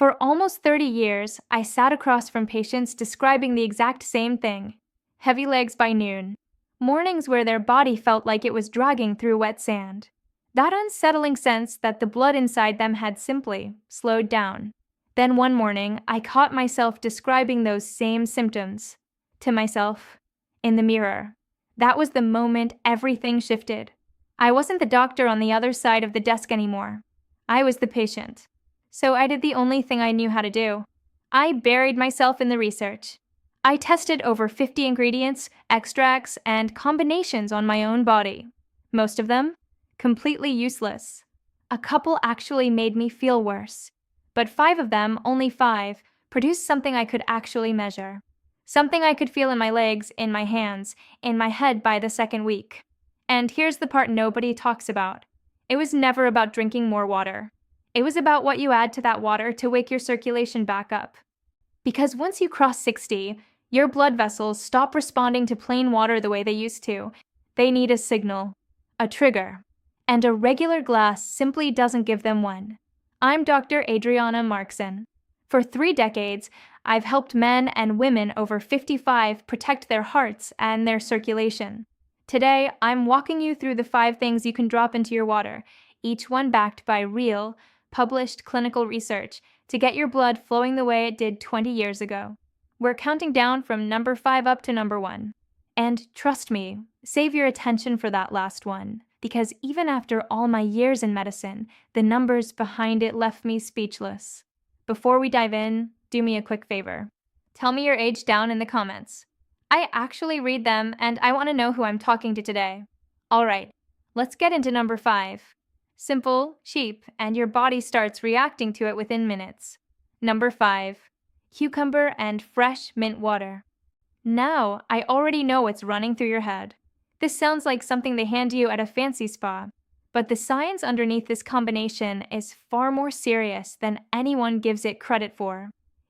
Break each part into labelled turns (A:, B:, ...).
A: For almost 30 years, I sat across from patients describing the exact same thing: heavy legs by noon, mornings where their body felt like it was dragging through wet sand. That unsettling sense that the blood inside them had simply slowed down. Then one morning, I caught myself describing those same symptoms to myself in the mirror. That was the moment everything shifted. I wasn't the doctor on the other side of the desk anymore. I was the patient. So I did the only thing I knew how to do. I buried myself in the research. I tested over 50 ingredients, extracts, and combinations on my own body. Most of them completely useless. A couple actually made me feel worse. But 5 of them, only 5, produced something I could actually measure. Something I could feel in my legs, in my hands, in my head by the second week. And here's the part nobody talks about. It was never about drinking more water. It was about what you add to that water to wake your circulation back up. Because once you cross 60, your blood vessels stop responding to plain water the way they used to. They need a signal, a trigger. And a regular glass simply doesn't give them one. I'm Dr. Adriana Markson. For 3 decades, I've helped men and women over 55 protect their hearts and their circulation. Today, I'm walking you through the 5 things you can drop into your water, each one backed by real, published clinical research to get your blood flowing the way it did 20 years ago. We're counting down from number 5 up to number 1. And trust me, save your attention for that last one, because even after all my years in medicine, the numbers behind it left me speechless. Before we dive in, do me a quick favor. Tell me your age down in the comments. I actually read them, and I want to know who I'm talking to today. All right, let's get into number 5. Simple, cheap, and your body starts reacting to it within minutes. Number 5. Cucumber and fresh mint water. Now, I already know what's running through your head. This sounds like something they hand you at a fancy spa, but the science underneath this combination is far more serious than anyone gives it credit for.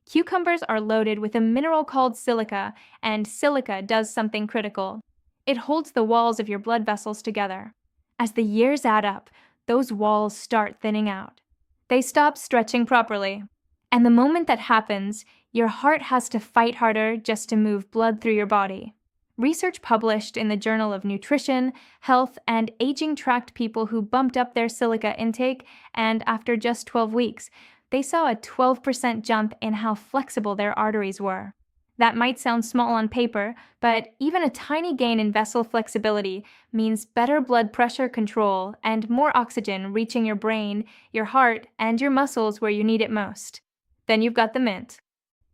A: Cucumbers are loaded with a mineral called silica, and silica does something critical. It holds the walls of your blood vessels together. As the years add up, those walls start thinning out. They stop stretching properly. And the moment that happens, your heart has to fight harder just to move blood through your body. Research published in the Journal of Nutrition, Health, and Aging tracked people who bumped up their silica intake, and after just 12 weeks, they saw a 12% jump in how flexible their arteries were. That might sound small on paper, but even a tiny gain in vessel flexibility means better blood pressure control and more oxygen reaching your brain, your heart, and your muscles where you need it most. Then you've got the mint.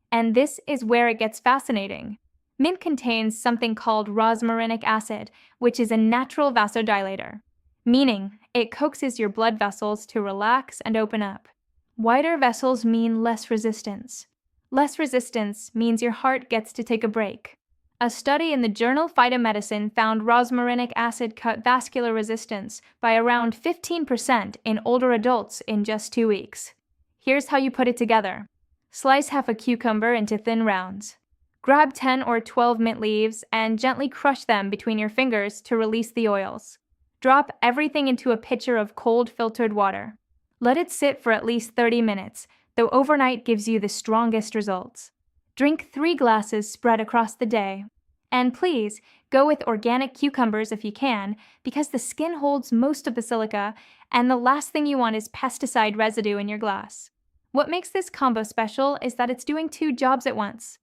A: And this is where it gets fascinating. Mint contains something called rosmarinic acid, which is a natural vasodilator, meaning it coaxes your blood vessels to relax and open up. Wider vessels mean less resistance. Less resistance means your heart gets to take a break. A study in the journal Phytomedicine found rosmarinic acid cut vascular resistance by around 15% in older adults in just 2 weeks. Here's how you put it together. Slice half a cucumber into thin rounds. Grab 10 or 12 mint leaves and gently crush them between your fingers to release the oils. Drop everything into a pitcher of cold filtered water. Let it sit for at least 30 minutes, though overnight gives you the strongest results. Drink 3 glasses spread across the day. And please, go with organic cucumbers if you can, because the skin holds most of the silica, and the last thing you want is pesticide residue in your glass. What makes this combo special is that it's doing 2 jobs at once.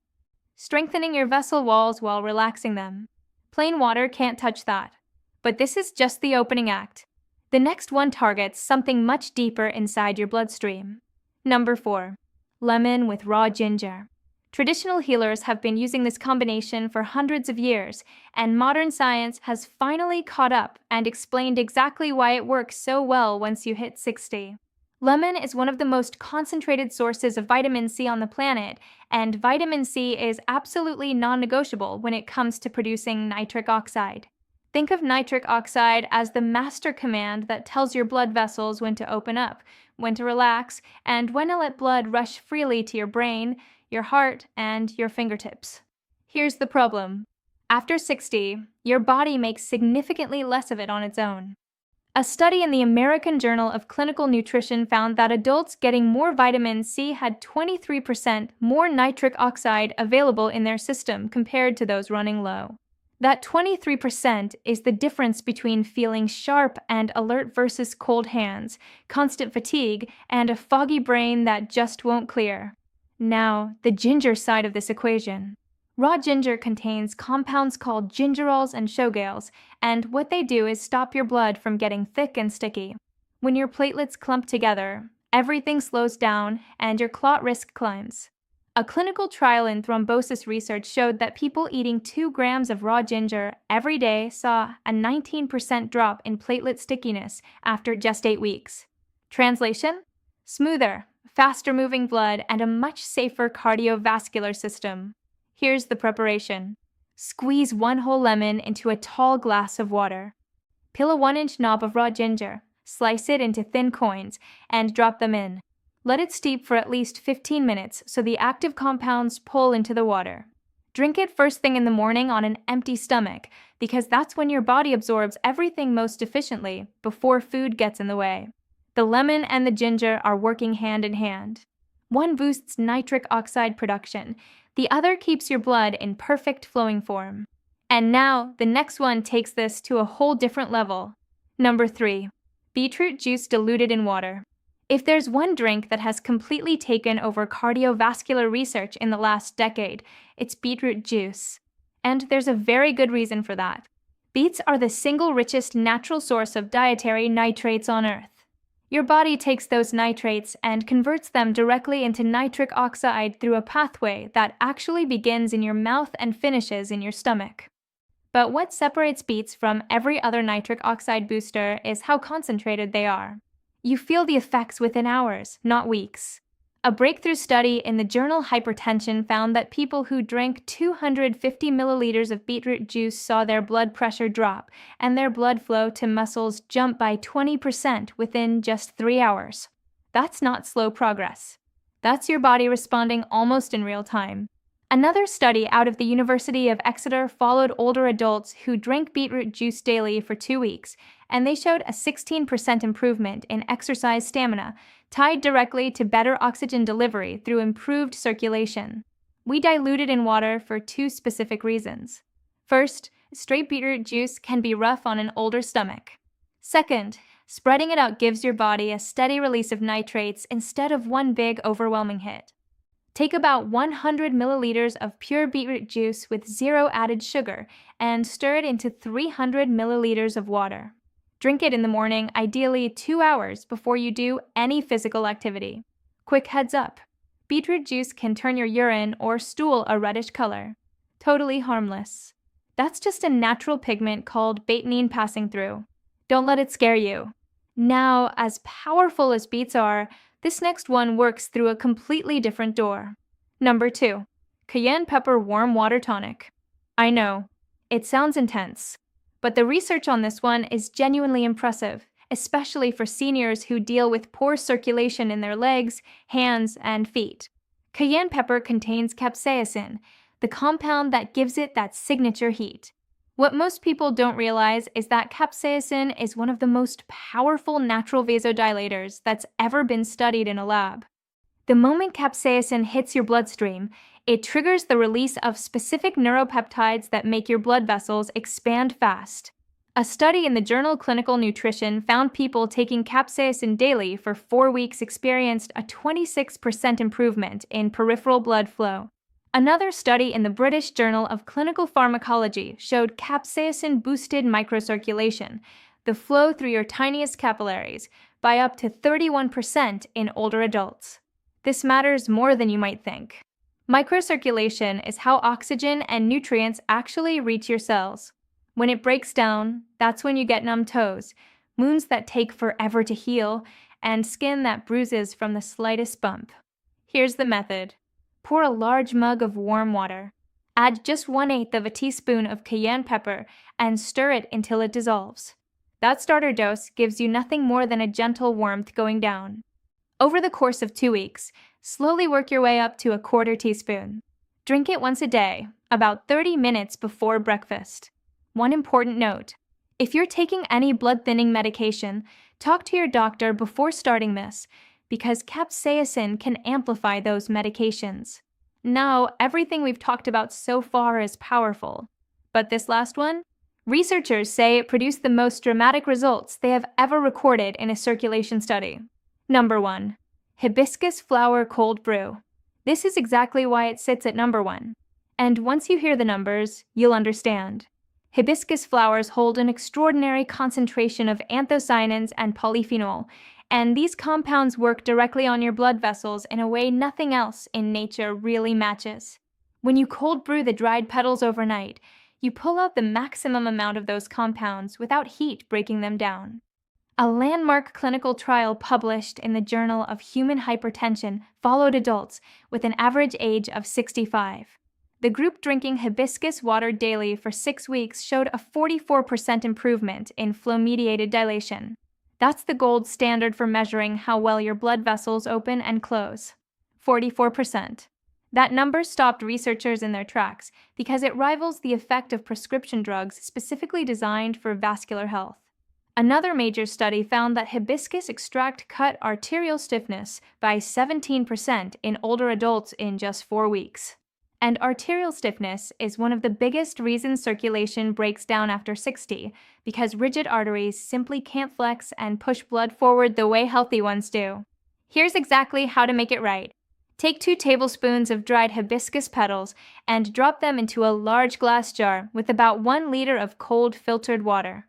A: Strengthening your vessel walls while relaxing them. Plain water can't touch that. But this is just the opening act. The next one targets something much deeper inside your bloodstream. Number 4. Lemon with raw ginger. Traditional healers have been using this combination for hundreds of years, and modern science has finally caught up and explained exactly why it works so well once you hit 60. Lemon is one of the most concentrated sources of vitamin C on the planet, and vitamin C is absolutely non-negotiable when it comes to producing nitric oxide. Think of nitric oxide as the master command that tells your blood vessels when to open up, when to relax, and when to let blood rush freely to your brain, your heart, and your fingertips. Here's the problem. After 60, your body makes significantly less of it on its own. A study in the American Journal of Clinical Nutrition found that adults getting more vitamin C had 23% more nitric oxide available in their system compared to those running low. That 23% is the difference between feeling sharp and alert versus cold hands, constant fatigue, and a foggy brain that just won't clear. Now, the ginger side of this equation. Raw ginger contains compounds called gingerols and shogales, and what they do is stop your blood from getting thick and sticky. When your platelets clump together, everything slows down and your clot risk climbs. A clinical trial in thrombosis research showed that people eating 2 grams of raw ginger every day saw a 19% drop in platelet stickiness after just 8 weeks. Translation? Smoother, faster moving blood, and a much safer cardiovascular system. Here's the preparation. Squeeze 1 whole lemon into a tall glass of water. Peel a 1-inch knob of raw ginger, slice it into thin coins, and drop them in. Let it steep for at least 15 minutes so the active compounds pull into the water. Drink it first thing in the morning on an empty stomach, because that's when your body absorbs everything most efficiently before food gets in the way. The lemon and the ginger are working hand in hand. One boosts nitric oxide production, the other keeps your blood in perfect flowing form. And now, the next one takes this to a whole different level. Number 3. Beetroot juice diluted in water. If there's one drink that has completely taken over cardiovascular research in the last decade, it's beetroot juice. And there's a very good reason for that. Beets are the single richest natural source of dietary nitrates on Earth. Your body takes those nitrates and converts them directly into nitric oxide through a pathway that actually begins in your mouth and finishes in your stomach. But what separates beets from every other nitric oxide booster is how concentrated they are. You feel the effects within hours, not weeks. A breakthrough study in the journal Hypertension found that people who drank 250 milliliters of beetroot juice saw their blood pressure drop and their blood flow to muscles jump by 20% within just 3 hours. That's not slow progress. That's your body responding almost in real time. Another study out of the University of Exeter followed older adults who drank beetroot juice daily for 2 weeks, and they showed a 16% improvement in exercise stamina, tied directly to better oxygen delivery through improved circulation. We dilute it in water for 2 specific reasons. First, straight beetroot juice can be rough on an older stomach. Second, spreading it out gives your body a steady release of nitrates instead of one big overwhelming hit. Take about 100 milliliters of pure beetroot juice with 0 added sugar and stir it into 300 milliliters of water. Drink it in the morning, ideally 2 hours before you do any physical activity. Quick heads up, beetroot juice can turn your urine or stool a reddish color. Totally harmless. That's just a natural pigment called betaine passing through. Don't let it scare you. Now, as powerful as beets are, this next one works through a completely different door. Number 2. Cayenne pepper warm water tonic. I know, it sounds intense, but the research on this one is genuinely impressive, especially for seniors who deal with poor circulation in their legs, hands, and feet. Cayenne pepper contains capsaicin, the compound that gives it that signature heat. What most people don't realize is that capsaicin is one of the most powerful natural vasodilators that's ever been studied in a lab. The moment capsaicin hits your bloodstream, it triggers the release of specific neuropeptides that make your blood vessels expand fast. A study in the journal Clinical Nutrition found people taking capsaicin daily for 4 weeks experienced a 26% improvement in peripheral blood flow. Another study in the British Journal of Clinical Pharmacology showed capsaicin boosted microcirculation, the flow through your tiniest capillaries, by up to 31% in older adults. This matters more than you might think. Microcirculation is how oxygen and nutrients actually reach your cells. When it breaks down, that's when you get numb toes, wounds that take forever to heal, and skin that bruises from the slightest bump. Here's the method. Pour a large mug of warm water. Add just 1/8 of a teaspoon of cayenne pepper and stir it until it dissolves. That starter dose gives you nothing more than a gentle warmth going down. Over the course of 2 weeks, slowly work your way up to a 1/4 teaspoon. Drink it once a day, about 30 minutes before breakfast. One important note, If you're taking any blood-thinning medication, talk to your doctor before starting this, because capsaicin can amplify those medications. Now, everything we've talked about so far is powerful. But this last one? Researchers say it produced the most dramatic results they have ever recorded in a circulation study. Number 1. Hibiscus flower cold brew. This is exactly why it sits at number 1. And once you hear the numbers, you'll understand. Hibiscus flowers hold an extraordinary concentration of anthocyanins and polyphenol, and these compounds work directly on your blood vessels in a way nothing else in nature really matches. When you cold brew the dried petals overnight, you pull out the maximum amount of those compounds without heat breaking them down. A landmark clinical trial published in the Journal of Human Hypertension followed adults with an average age of 65. The group drinking hibiscus water daily for 6 weeks showed a 44% improvement in flow-mediated dilation. That's the gold standard for measuring how well your blood vessels open and close. 44%. That number stopped researchers in their tracks because it rivals the effect of prescription drugs specifically designed for vascular health. Another major study found that hibiscus extract cut arterial stiffness by 17% in older adults in just 4 weeks. And arterial stiffness is one of the biggest reasons circulation breaks down after 60, because rigid arteries simply can't flex and push blood forward the way healthy ones do. Here's exactly how to make it right. Take 2 tablespoons of dried hibiscus petals and drop them into a large glass jar with about 1 liter of cold filtered water.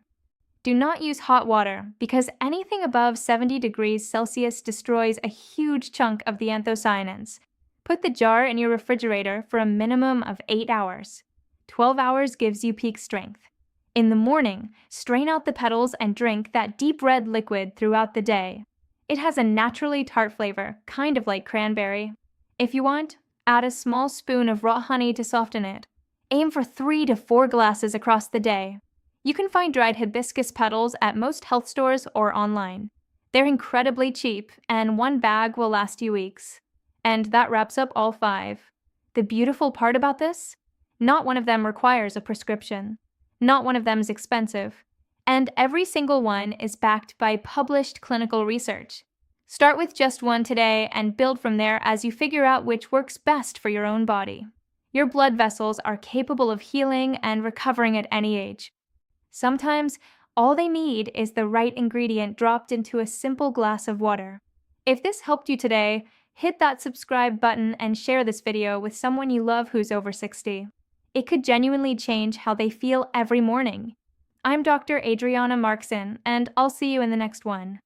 A: Do not use hot water because anything above 70 degrees Celsius destroys a huge chunk of the anthocyanins. Put the jar in your refrigerator for a minimum of 8 hours. 12 hours gives you peak strength. In the morning, strain out the petals and drink that deep red liquid throughout the day. It has a naturally tart flavor, kind of like cranberry. If you want, add a small spoon of raw honey to soften it. Aim for 3 to 4 glasses across the day. You can find dried hibiscus petals at most health stores or online. They're incredibly cheap, and 1 bag will last you weeks. And that wraps up all 5. The beautiful part about this? Not one of them requires a prescription. Not one of them is expensive. And every single one is backed by published clinical research. Start with just 1 today and build from there as you figure out which works best for your own body. Your blood vessels are capable of healing and recovering at any age. Sometimes, all they need is the right ingredient dropped into a simple glass of water. If this helped you today, hit that subscribe button and share this video with someone you love who's over 60. It could genuinely change how they feel every morning. I'm Dr. Adriana Markson, and I'll see you in the next one.